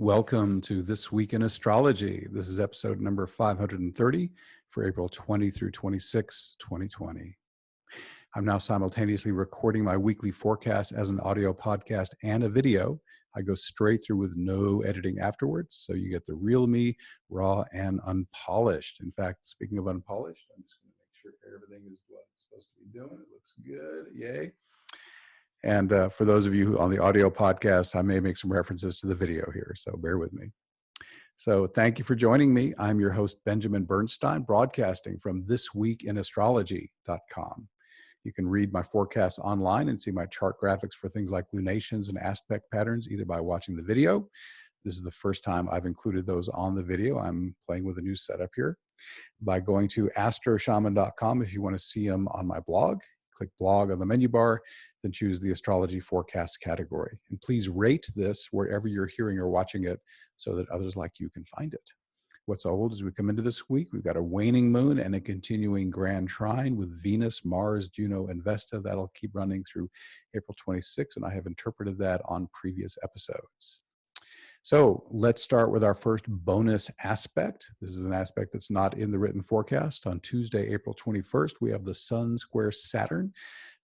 Welcome to This Week in Astrology. This is episode number 530 for April 20 through 26, 2020. I'm now simultaneously recording my weekly forecast as an audio podcast and a video. I go straight through with no editing afterwards, so you get the real me, raw and unpolished. In fact, speaking of unpolished, I'm just going to make sure everything is what it's supposed to be doing. It looks good. Yay. And for those of you on the audio podcast, I may make some references to the video here, so bear with me. So thank you for joining me. I'm your host, Benjamin Bernstein, broadcasting from thisweekinastrology.com. You can read my forecasts online and see my chart graphics for things like lunations and aspect patterns, either by watching the video. This is the first time I've included those on the video. I'm playing with a new setup here. By going to astroshaman.com if you want to see them on my blog. Click blog on the menu bar, then choose the astrology forecast category. And please rate this wherever you're hearing or watching it so that others like you can find it. What's old as we come into this week, we've got a waning moon and a continuing grand trine with Venus, Mars, Juno, and Vesta. That'll keep running through April 26, and I have interpreted that on previous episodes. So let's start with our first bonus aspect. This is an aspect that's not in the written forecast. On Tuesday, April 21st, we have the Sun square Saturn.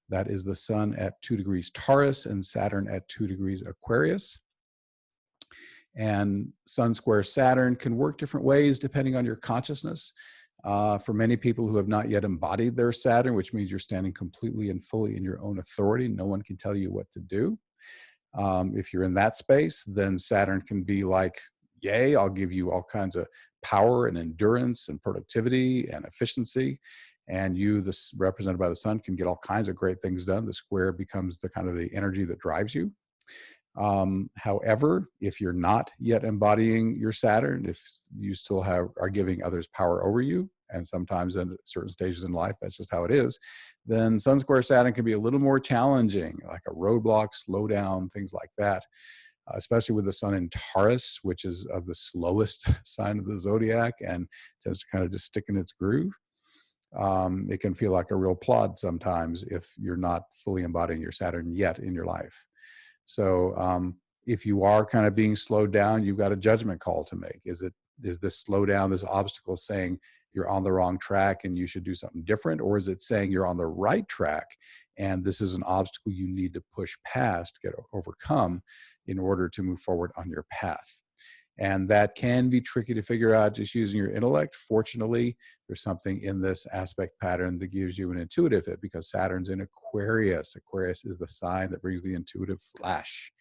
That is the Sun at 2 degrees Taurus and Saturn at 2 degrees Aquarius. And Sun square Saturn can work different ways depending on your consciousness. For many people who have not yet embodied their Saturn, which means you're standing completely and fully in your own authority, no one can tell you what to do. If you're in that space, then Saturn can be like, yay, I'll give you all kinds of power and endurance and productivity and efficiency. And you, this represented by the Sun, can get all kinds of great things done. The square becomes the kind of the energy that drives you. However, if you're not yet embodying your Saturn, if you still are giving others power over you, and sometimes in certain stages in life, that's just how it is, then Sun square Saturn can be a little more challenging, like a roadblock, slow down, things like that, especially with the Sun in Taurus, which is of the slowest sign of the zodiac and tends to kind of just stick in its groove. It can feel like a real plod sometimes if you're not fully embodying your Saturn yet in your life. So if you are kind of being slowed down, you've got a judgment call to make. Is this slowdown, this obstacle saying you're on the wrong track and you should do something different? Or is it saying you're on the right track and this is an obstacle you need to push past, overcome in order to move forward on your path? And that can be tricky to figure out just using your intellect. Fortunately, there's something in this aspect pattern that gives you an intuitive hit because Saturn's in Aquarius. Aquarius is the sign that brings the intuitive flash.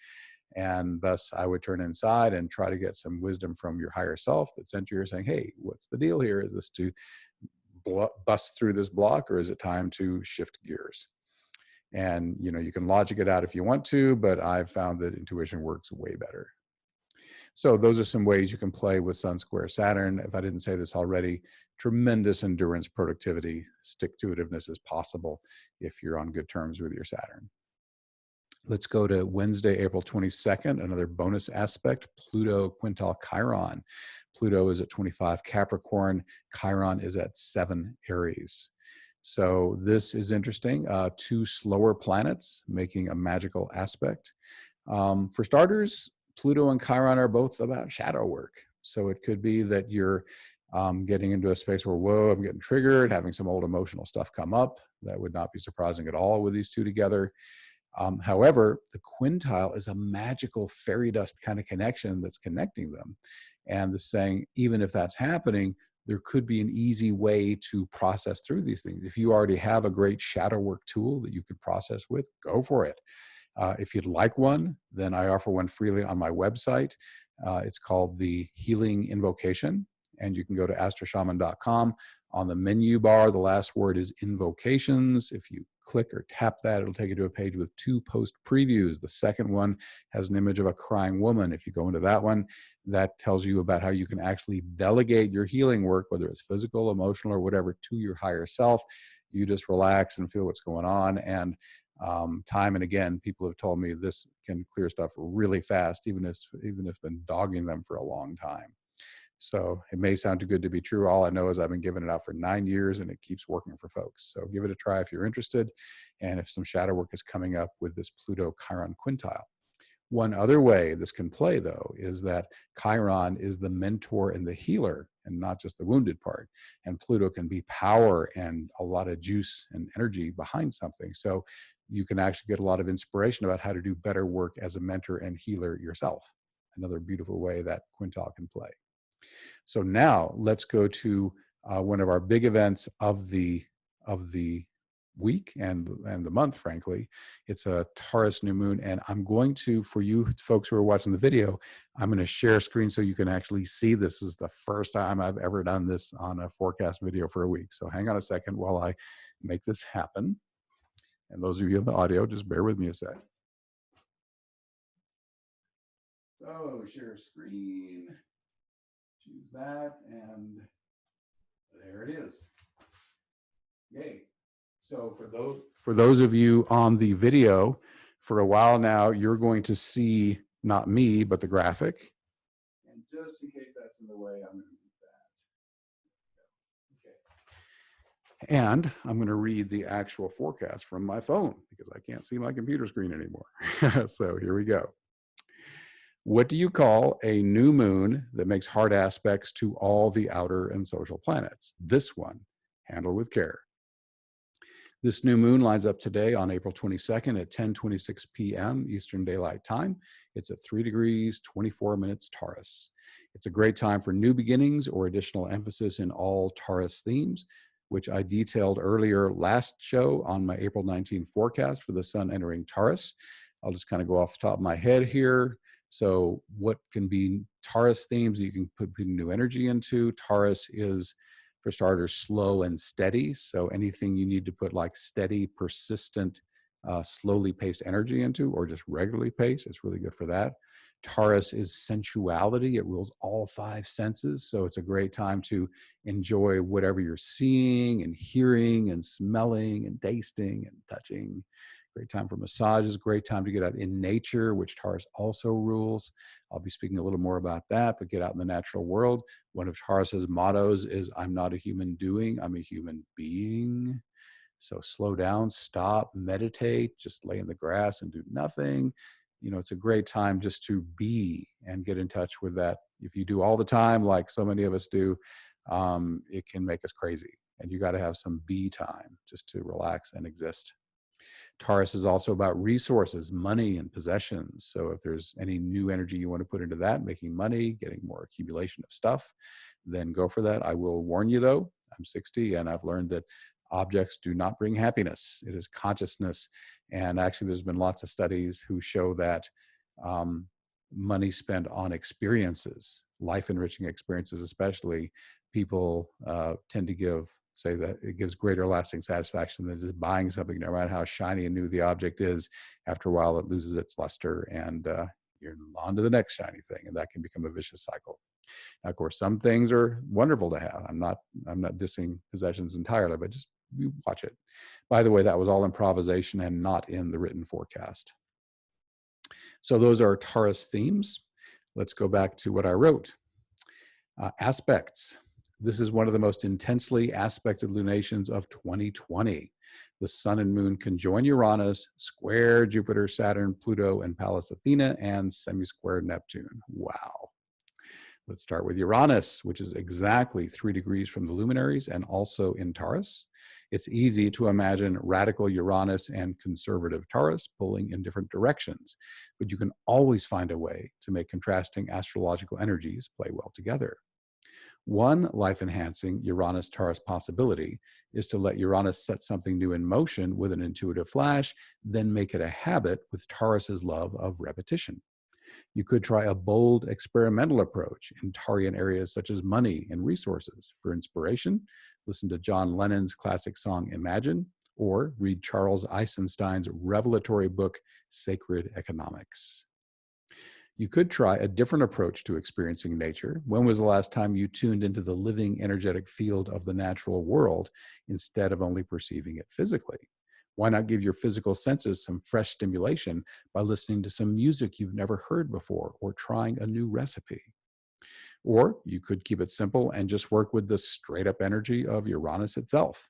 And thus, I would turn inside and try to get some wisdom from your higher self that's sent you saying, hey, what's the deal here? Is this to bust through this block, or is it time to shift gears? And, you can logic it out if you want to, but I've found that intuition works way better. So those are some ways you can play with Sun square Saturn. If I didn't say this already, tremendous endurance, productivity, stick-to-itiveness is possible if you're on good terms with your Saturn. Let's go to Wednesday, April 22nd, another bonus aspect, Pluto quintile Chiron. Pluto is at 25 Capricorn. Chiron is at 7 Aries. So this is interesting. 2 slower planets making a magical aspect. For starters, Pluto and Chiron are both about shadow work. So it could be that you're getting into a space where, whoa, I'm getting triggered, having some old emotional stuff come up. That would not be surprising at all with these two together. However, the quintile is a magical fairy dust kind of connection that's connecting them. And the saying, even if that's happening, there could be an easy way to process through these things. If you already have a great shadow work tool that you could process with, go for it. If you'd like one, then I offer one freely on my website. It's called the Healing Invocation, and you can go to astroshaman.com. On the menu bar, the last word is invocations. If you click or tap that, it'll take you to a page with 2 post previews. The second one has an image of a crying woman. If you go into that one, that tells you about how you can actually delegate your healing work, whether it's physical, emotional, or whatever, to your higher self. You just relax and feel what's going on. And time and again, people have told me this can clear stuff really fast, even if it's been dogging them for a long time. So it may sound too good to be true. All I know is I've been giving it out for 9 years and it keeps working for folks. So give it a try if you're interested. And if some shadow work is coming up with this Pluto Chiron quintile. One other way this can play, though, is that Chiron is the mentor and the healer, and not just the wounded part. And Pluto can be power and a lot of juice and energy behind something. So you can actually get a lot of inspiration about how to do better work as a mentor and healer yourself. Another beautiful way that quintile can play. So now let's go to one of our big events of the week and the month. Frankly, it's a Taurus New Moon, and I'm going to, for you folks who are watching the video, I'm going to share screen so you can actually see. This is the first time I've ever done this on a forecast video for a week. So hang on a second while I make this happen. And those of you in the audio, just bear with me a sec. So share screen. Choose that, and there it is. Yay. So for those of you on the video, for a while now, you're going to see not me, but the graphic. And just in case that's in the way, I'm going to move that. Okay. And I'm going to read the actual forecast from my phone because I can't see my computer screen anymore. So here we go. What do you call a new moon that makes hard aspects to all the outer and social planets? This one, handle with care. This new moon lines up today on April 22nd at 10:26 p.m. Eastern Daylight Time. It's at 3 degrees, 24 minutes Taurus. It's a great time for new beginnings or additional emphasis in all Taurus themes, which I detailed earlier last show on my April 19 forecast for the sun entering Taurus. I'll just kind of go off the top of my head here. So what can be Taurus themes you can put new energy into? Taurus is, for starters, slow and steady. So anything you need to put like steady, persistent, slowly paced energy into, or just regularly paced, it's really good for that. Taurus is sensuality. It rules all 5 senses. So it's a great time to enjoy whatever you're seeing and hearing and smelling and tasting and touching. Great time for massages, great time to get out in nature, which Taurus also rules. I'll be speaking a little more about that, but get out in the natural world. One of Taurus's mottos is, I'm not a human doing, I'm a human being. So slow down, stop, meditate, just lay in the grass and do nothing. You know, it's a great time just to be and get in touch with that. If you do all the time, like so many of us do, it can make us crazy. And you got to have some be time just to relax and exist. Taurus is also about resources, money, and possessions. So if there's any new energy you want to put into that, making money, getting more accumulation of stuff, then go for that. I will warn you, though, I'm 60, and I've learned that objects do not bring happiness. It is consciousness. And actually, there's been lots of studies who show that money spent on experiences, life-enriching experiences especially, people tend to say that it gives greater lasting satisfaction than just buying something, no matter how shiny and new the object is. After a while, it loses its luster and you're on to the next shiny thing, and that can become a vicious cycle. Now, of course, some things are wonderful to have. I'm not dissing possessions entirely, but just you watch it. By the way, that was all improvisation and not in the written forecast. So those are Taurus themes. Let's go back to what I wrote. Aspects. This is one of the most intensely aspected lunations of 2020. The sun and moon conjoin Uranus, square Jupiter, Saturn, Pluto, and Pallas Athena, and semi-square Neptune. Wow. Let's start with Uranus, which is exactly 3 degrees from the luminaries and also in Taurus. It's easy to imagine radical Uranus and conservative Taurus pulling in different directions, but you can always find a way to make contrasting astrological energies play well together. One life-enhancing Uranus-Taurus possibility is to let Uranus set something new in motion with an intuitive flash, then make it a habit with Taurus's love of repetition. You could try a bold experimental approach in Taurian areas such as money and resources. For inspiration, listen to John Lennon's classic song Imagine, or read Charles Eisenstein's revelatory book Sacred Economics. You could try a different approach to experiencing nature. When was the last time you tuned into the living energetic field of the natural world instead of only perceiving it physically? Why not give your physical senses some fresh stimulation by listening to some music you've never heard before or trying a new recipe? Or you could keep it simple and just work with the straight up energy of Uranus itself.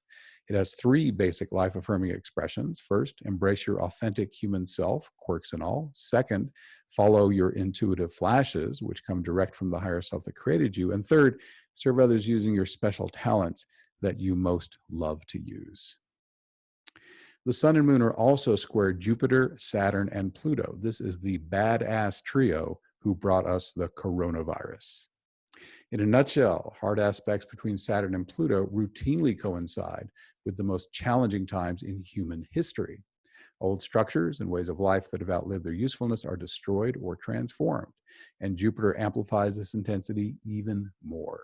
It has three basic life-affirming expressions. First, embrace your authentic human self, quirks and all. Second, follow your intuitive flashes, which come direct from the higher self that created you. And third, serve others using your special talents that you most love to use. The sun and moon are also square Jupiter, Saturn, and Pluto. This is the badass trio who brought us the coronavirus. In a nutshell, hard aspects between Saturn and Pluto routinely coincide with the most challenging times in human history. Old structures and ways of life that have outlived their usefulness are destroyed or transformed, and Jupiter amplifies this intensity even more.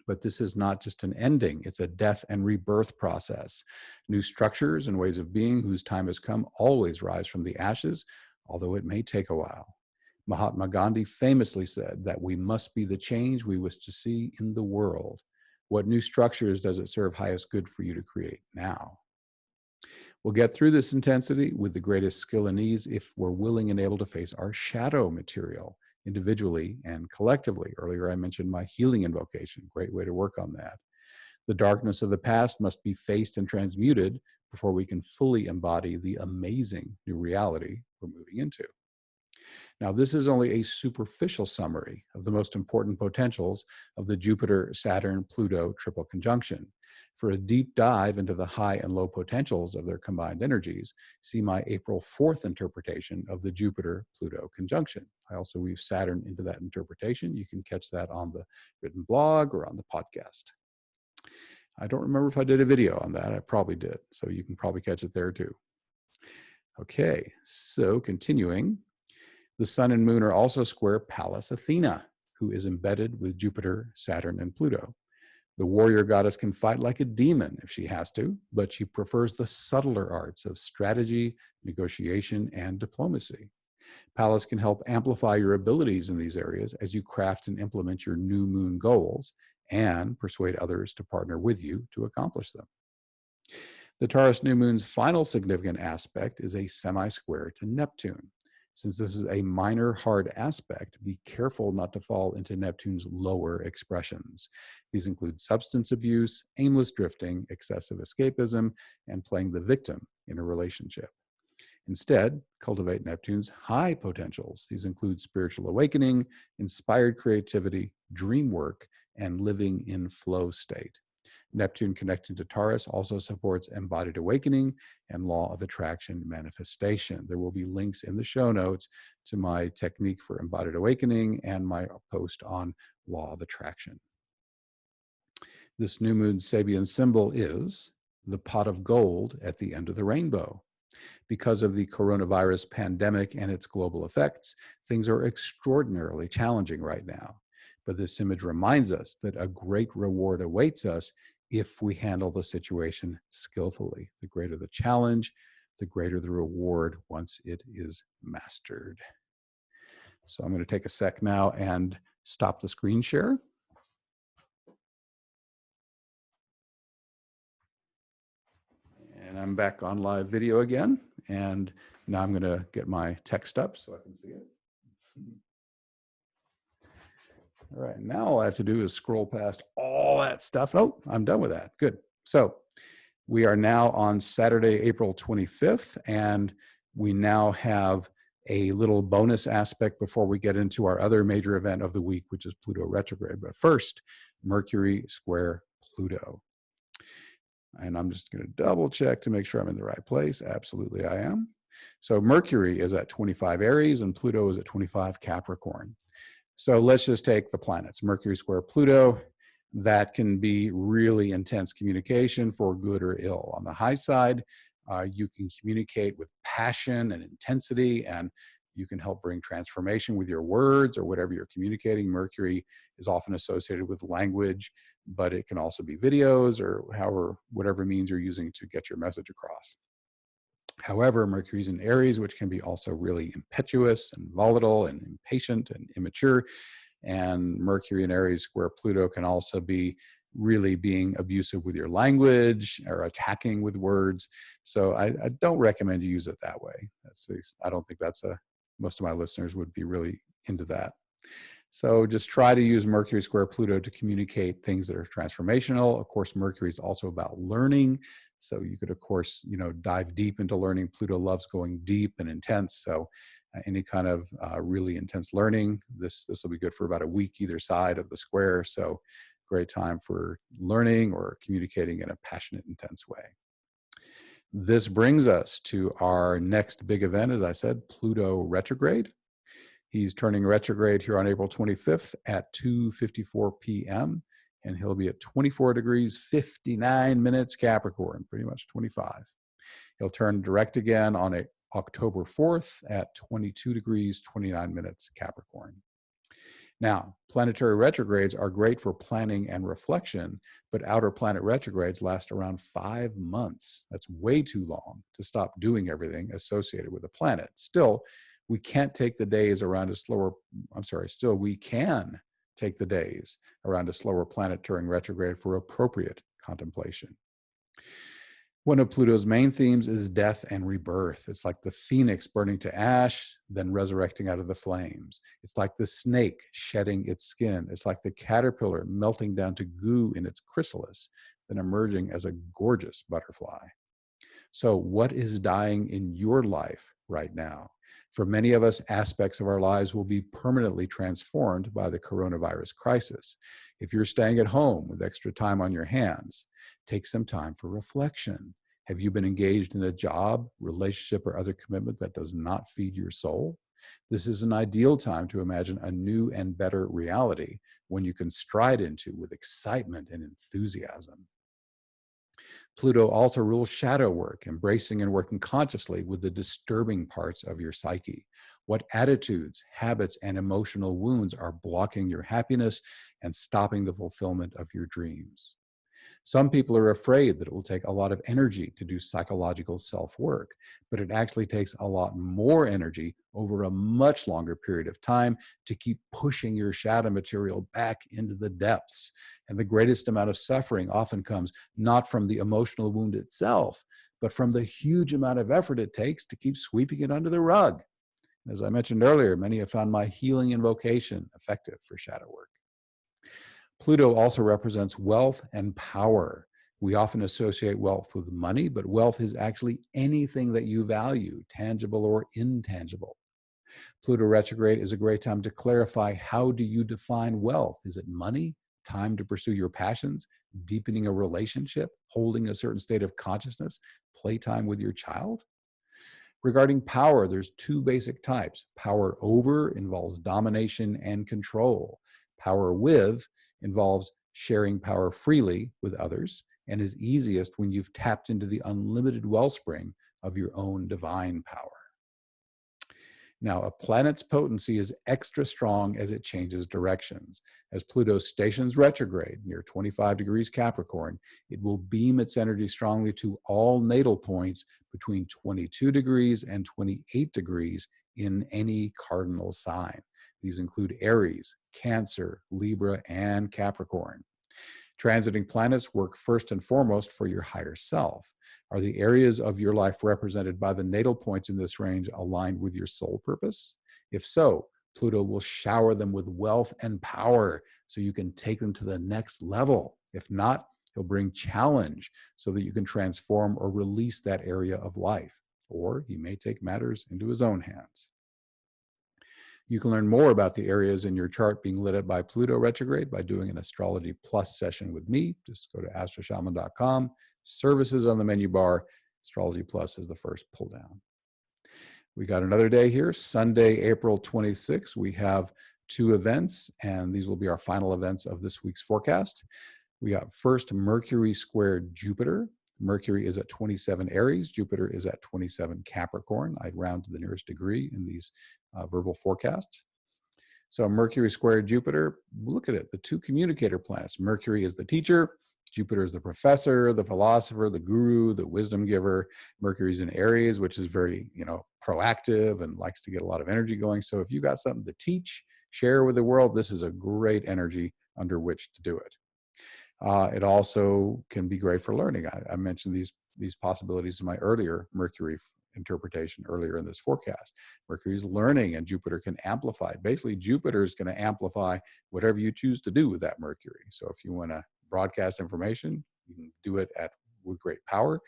But this is not just an ending, it's a death and rebirth process. New structures and ways of being whose time has come always rise from the ashes, although it may take a while. Mahatma Gandhi famously said that we must be the change we wish to see in the world. What new structures does it serve highest good for you to create now? We'll get through this intensity with the greatest skill and ease if we're willing and able to face our shadow material individually and collectively. Earlier, I mentioned my healing invocation. Great way to work on that. The darkness of the past must be faced and transmuted before we can fully embody the amazing new reality we're moving into. Now, this is only a superficial summary of the most important potentials of the Jupiter-Saturn-Pluto triple conjunction. For a deep dive into the high and low potentials of their combined energies, see my April 4th interpretation of the Jupiter-Pluto conjunction. I also weave Saturn into that interpretation. You can catch that on the written blog or on the podcast. I don't remember if I did a video on that. I probably did. So you can probably catch it there too. Okay, so continuing. The sun and moon are also square Pallas Athena, who is embedded with Jupiter, Saturn, and Pluto. The warrior goddess can fight like a demon if she has to, but she prefers the subtler arts of strategy, negotiation, and diplomacy. Pallas can help amplify your abilities in these areas as you craft and implement your new moon goals and persuade others to partner with you to accomplish them. The Taurus New Moon's final significant aspect is a semi-square to Neptune. Since this is a minor hard aspect, be careful not to fall into Neptune's lower expressions. These include substance abuse, aimless drifting, excessive escapism, and playing the victim in a relationship. Instead, cultivate Neptune's high potentials. These include spiritual awakening, inspired creativity, dream work, and living in flow state. Neptune connecting to Taurus also supports embodied awakening and law of attraction manifestation. There will be links in the show notes to my technique for embodied awakening and my post on law of attraction. This new moon Sabian symbol is the pot of gold at the end of the rainbow. Because of the coronavirus pandemic and its global effects, things are extraordinarily challenging right now. But this image reminds us that a great reward awaits us if we handle the situation skillfully. The greater the challenge, the greater the reward once it is mastered. So I'm going to take a sec now and stop the screen share. And I'm back on live video again. And now I'm going to get my text up so I can see it. All right, now all I have to do is scroll past all that stuff. Oh, I'm done with that. Good. So we are now on Saturday, April 25th, and we now have a little bonus aspect before we get into our other major event of the week, which is Pluto retrograde. But first, Mercury square Pluto. And I'm just going to double check to make sure I'm in the right place. Absolutely, I am. So Mercury is at 25 Aries and Pluto is at 25 Capricorn. So let's just take the planets. Mercury square Pluto, that can be really intense communication for good or ill. On the high side, you can communicate with passion and intensity, and you can help bring transformation with your words or whatever you're communicating. Mercury is often associated with language, but it can also be videos or whatever means you're using to get your message across. However, Mercury's in Aries, which can be also really impetuous and volatile and impatient and immature. And Mercury in Aries square Pluto can also be really being abusive with your language or attacking with words. So I don't recommend you use it that way. I don't think most of my listeners would be really into that. So just try to use Mercury square Pluto to communicate things that are transformational. Of course, Mercury is also about learning. So you could, of course, dive deep into learning. Pluto loves going deep and intense. So any kind of really intense learning, this will be good for about a week either side of the square. So great time for learning or communicating in a passionate, intense way. This brings us to our next big event, as I said, Pluto retrograde. He's turning retrograde here on April 25th at 2:54 p.m. and he'll be at 24 degrees, 59 minutes Capricorn, pretty much 25. He'll turn direct again on October 4th at 22 degrees, 29 minutes Capricorn. Now, planetary retrogrades are great for planning and reflection, but outer planet retrogrades last around 5 months. That's way too long to stop doing everything associated with a planet. Still, we can't take the days around a slower, we can take the days around a slower planet during retrograde for appropriate contemplation. One of Pluto's main themes is death and rebirth. It's like the phoenix burning to ash, then resurrecting out of the flames. It's like the snake shedding its skin. It's like the caterpillar melting down to goo in its chrysalis, then emerging as a gorgeous butterfly. So what is dying in your life right now? For many of us, aspects of our lives will be permanently transformed by the coronavirus crisis. If you're staying at home with extra time on your hands, take some time for reflection. Have you been engaged in a job, relationship, or other commitment that does not feed your soul? This is an ideal time to imagine a new and better reality when you can stride into with excitement and enthusiasm. Pluto also rules shadow work, embracing and working consciously with the disturbing parts of your psyche. What attitudes, habits, and emotional wounds are blocking your happiness and stopping the fulfillment of your dreams? Some people are afraid that it will take a lot of energy to do psychological self-work, but it actually takes a lot more energy over a much longer period of time to keep pushing your shadow material back into the depths. And the greatest amount of suffering often comes not from the emotional wound itself, but from the huge amount of effort it takes to keep sweeping it under the rug. As I mentioned earlier, many have found my healing invocation effective for shadow work. Pluto also represents wealth and power. We often associate wealth with money, but wealth is actually anything that you value, tangible or intangible. Pluto retrograde is a great time to clarify, how do you define wealth? Is it money, time to pursue your passions, deepening a relationship, holding a certain state of consciousness, playtime with your child? Regarding power, there's two basic types. Power over involves domination and control. Power with involves sharing power freely with others and is easiest when you've tapped into the unlimited wellspring of your own divine power. Now, a planet's potency is extra strong as it changes directions. As Pluto stations retrograde near 25 degrees Capricorn, it will beam its energy strongly to all natal points between 22 degrees and 28 degrees in any cardinal sign. These include Aries, Cancer, Libra, and Capricorn. Transiting planets work first and foremost for your higher self. Are the areas of your life represented by the natal points in this range aligned with your soul purpose? If so, Pluto will shower them with wealth and power so you can take them to the next level. If not, he'll bring challenge so that you can transform or release that area of life. Or he may take matters into his own hands. You can learn more about the areas in your chart being lit up by Pluto retrograde by doing an Astrology Plus session with me. Just go to astroshaman.com, services on the menu bar. Astrology Plus is the first pull down. We got another day here, Sunday, April 26th. We have 2 events, and these will be our final events of this week's forecast. We got first Mercury squared Jupiter. Mercury is at 27 Aries. Jupiter is at 27 Capricorn. I'd round to the nearest degree in these verbal forecasts. So Mercury squared Jupiter, look at it, the 2 communicator planets. Mercury is the teacher. Jupiter is the professor, the philosopher, the guru, the wisdom giver. Mercury's in Aries, which is very, proactive and likes to get a lot of energy going. So if you got something to teach, share with the world, this is a great energy under which to do it. It also can be great for learning. I mentioned these possibilities in my earlier Mercury interpretation earlier in this forecast. Mercury is learning and Jupiter can amplify. Basically, Jupiter is going to amplify whatever you choose to do with that Mercury. So if you want to broadcast information, you can do it with great power.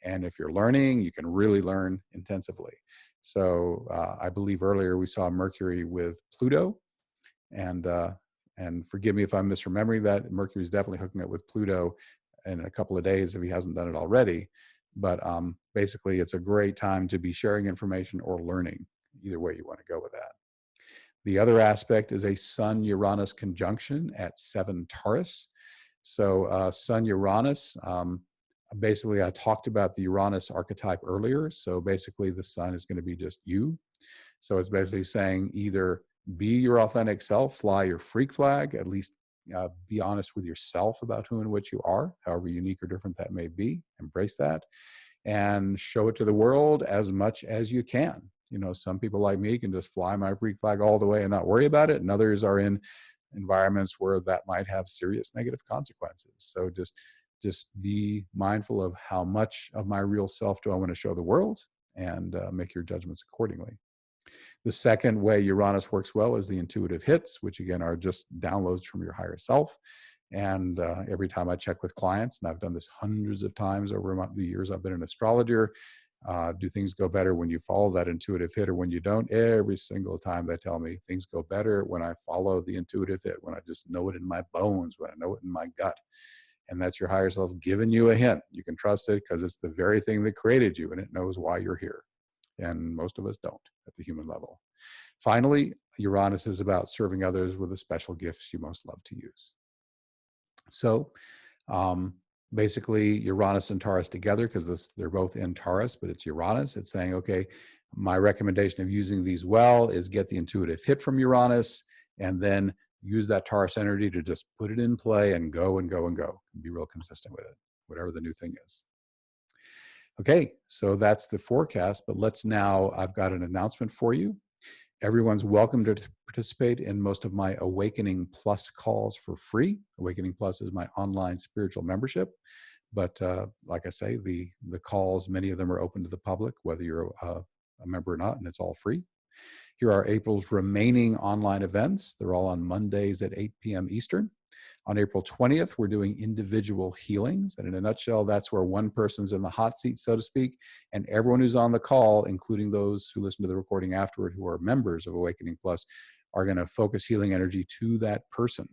And if you're learning, you can really learn intensively. So I believe earlier we saw Mercury with Pluto, and forgive me if I'm misremembering that. Mercury is definitely hooking up with Pluto in a couple of days if he hasn't done it already. But basically, it's a great time to be sharing information or learning, either way you want to go with that. The other aspect is a Sun-Uranus conjunction at 7 Taurus. So Sun-Uranus, basically I talked about the Uranus archetype earlier. So basically the sun is going to be just you. So it's basically saying either be your authentic self, fly your freak flag, at least be honest with yourself about who and what you are, however unique or different that may be, embrace that, and show it to the world as much as you can. You know, some people like me can just fly my freak flag all the way and not worry about it, and others are in environments where that might have serious negative consequences. So just be mindful of how much of my real self do I want to show the world, and make your judgments accordingly. The second way Uranus works well is the intuitive hits, which again are just downloads from your higher self. And every time I check with clients, and I've done this hundreds of times over the years I've been an astrologer, do things go better when you follow that intuitive hit or when you don't? Every single time they tell me things go better when I follow the intuitive hit, when I just know it in my bones, when I know it in my gut. And that's your higher self giving you a hint. You can trust it because it's the very thing that created you and it knows why you're here. And most of us don't at the human level. Finally, Uranus is about serving others with the special gifts you most love to use. So basically Uranus and Taurus together, because they're both in Taurus, but it's Uranus. It's saying, okay, my recommendation of using these well is get the intuitive hit from Uranus and then use that Taurus energy to just put it in play and go and go and go. And be real consistent with it, whatever the new thing is. Okay, so that's the forecast, but I've got an announcement for you. Everyone's welcome to participate in most of my Awakening Plus calls for free. Awakening Plus is my online spiritual membership. But like I say, the calls, many of them are open to the public, whether you're a member or not, and it's all free. Here are April's remaining online events. They're all on Mondays at 8 p.m. Eastern. On April 20th, we're doing individual healings. And in a nutshell, that's where one person's in the hot seat, so to speak, and everyone who's on the call, including those who listen to the recording afterward who are members of Awakening Plus, are going to focus healing energy to that person.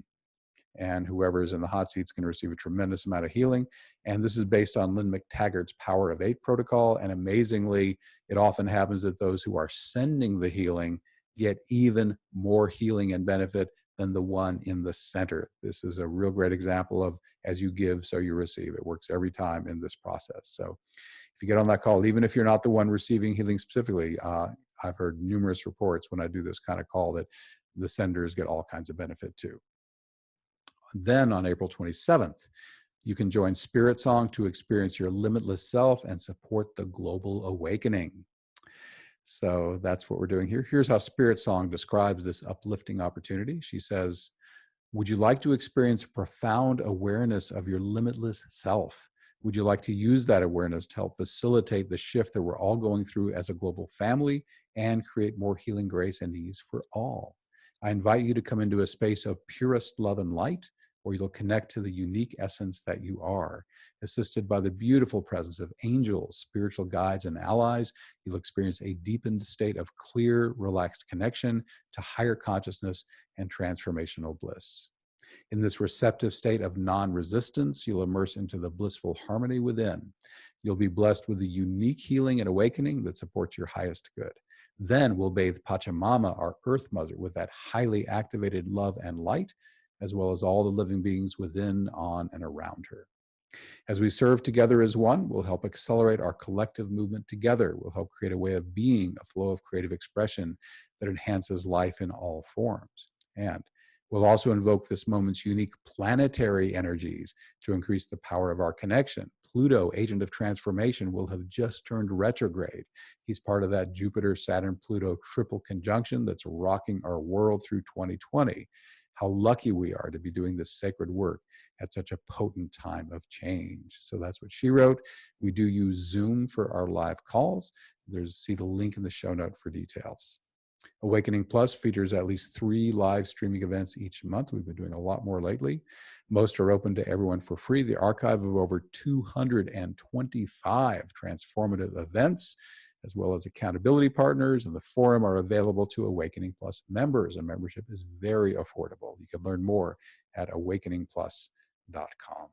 And whoever is in the hot seat is going to receive a tremendous amount of healing. And this is based on Lynn McTaggart's Power of 8 protocol. And amazingly, it often happens that those who are sending the healing get even more healing and benefit than the one in the center. This is a real great example of as you give, so you receive. It works every time in this process. So if you get on that call, even if you're not the one receiving healing specifically, I've heard numerous reports when I do this kind of call that the senders get all kinds of benefit too. Then on April 27th, you can join Spirit Song to experience your limitless self and support the global awakening. So that's what we're doing here. Here's how Spirit Song describes this uplifting opportunity. She says, would you like to experience profound awareness of your limitless self? Would you like to use that awareness to help facilitate the shift that we're all going through as a global family and create more healing, grace, and ease for all? I invite you to come into a space of purest love and light, where you'll connect to the unique essence that you are. Assisted by the beautiful presence of angels, spiritual guides, and allies, you'll experience a deepened state of clear, relaxed connection to higher consciousness and transformational bliss. In this receptive state of non-resistance, you'll immerse into the blissful harmony within. You'll be blessed with a unique healing and awakening that supports your highest good. Then we'll bathe Pachamama, our Earth Mother, with that highly activated love and light, as well as all the living beings within, on, and around her. As we serve together as one, we'll help accelerate our collective movement together. We'll help create a way of being, a flow of creative expression that enhances life in all forms. And we'll also invoke this moment's unique planetary energies to increase the power of our connection. Pluto, agent of transformation, will have just turned retrograde. He's part of that Jupiter-Saturn-Pluto triple conjunction that's rocking our world through 2020. How lucky we are to be doing this sacred work at such a potent time of change. So that's what she wrote. We do use Zoom for our live calls. See the link in the show note for details. Awakening Plus features at least 3 live streaming events each month. We've been doing a lot more lately. Most are open to everyone for free. The archive of over 225 transformative events, as well as accountability partners and the forum, are available to Awakening Plus members, and membership is very affordable. You can learn more at awakeningplus.com.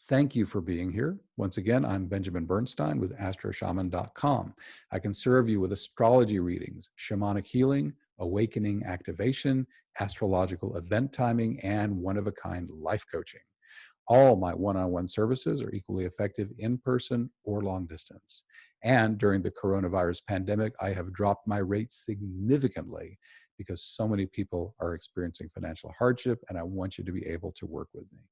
Thank you for being here. Once again, I'm Benjamin Bernstein with astroshaman.com. I can serve you with astrology readings, shamanic healing, awakening activation, astrological event timing, and one-of-a-kind life coaching. All my one-on-one services are equally effective in person or long distance. And during the coronavirus pandemic, I have dropped my rates significantly because so many people are experiencing financial hardship, and I want you to be able to work with me.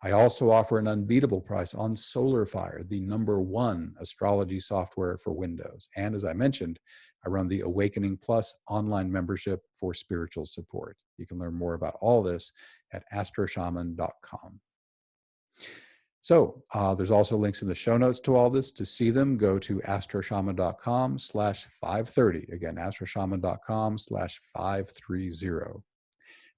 I also offer an unbeatable price on SolarFire, the #1 astrology software for Windows. And as I mentioned, I run the Awakening Plus online membership for spiritual support. You can learn more about all this at astroshaman.com. So there's also links in the show notes to all this. To see them, go to astroshaman.com/530. Again, astroshaman.com/530.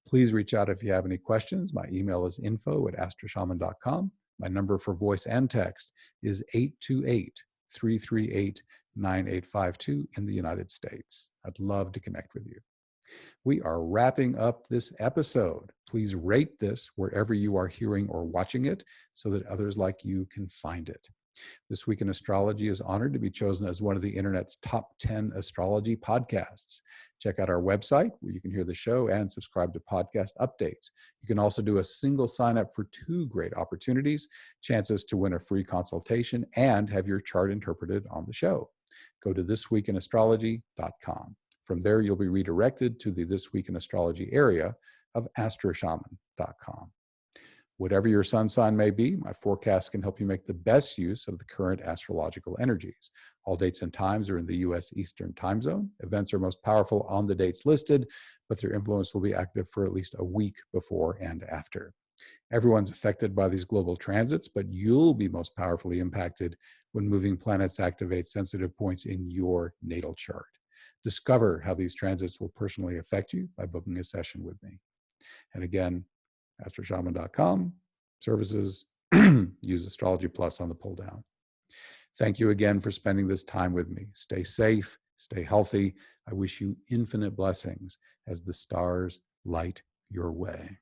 Please reach out if you have any questions. My email is info@astroshaman.com. My number for voice and text is 828-338-9852 in the United States. I'd love to connect with you. We are wrapping up this episode. Please rate this wherever you are hearing or watching it so that others like you can find it. This Week in Astrology is honored to be chosen as one of the internet's top 10 astrology podcasts. Check out our website where you can hear the show and subscribe to podcast updates. You can also do a single sign up for 2 great opportunities, chances to win a free consultation and have your chart interpreted on the show. Go to thisweekinastrology.com. From there, you'll be redirected to the This Week in Astrology area of astroshaman.com. Whatever your sun sign may be, my forecast can help you make the best use of the current astrological energies. All dates and times are in the U.S. Eastern Time Zone. Events are most powerful on the dates listed, but their influence will be active for at least a week before and after. Everyone's affected by these global transits, but you'll be most powerfully impacted when moving planets activate sensitive points in your natal chart. Discover how these transits will personally affect you by booking a session with me. And again, astroshaman.com, services, use Astrology Plus on the pull down. Thank you again for spending this time with me. Stay safe, stay healthy. I wish you infinite blessings as the stars light your way.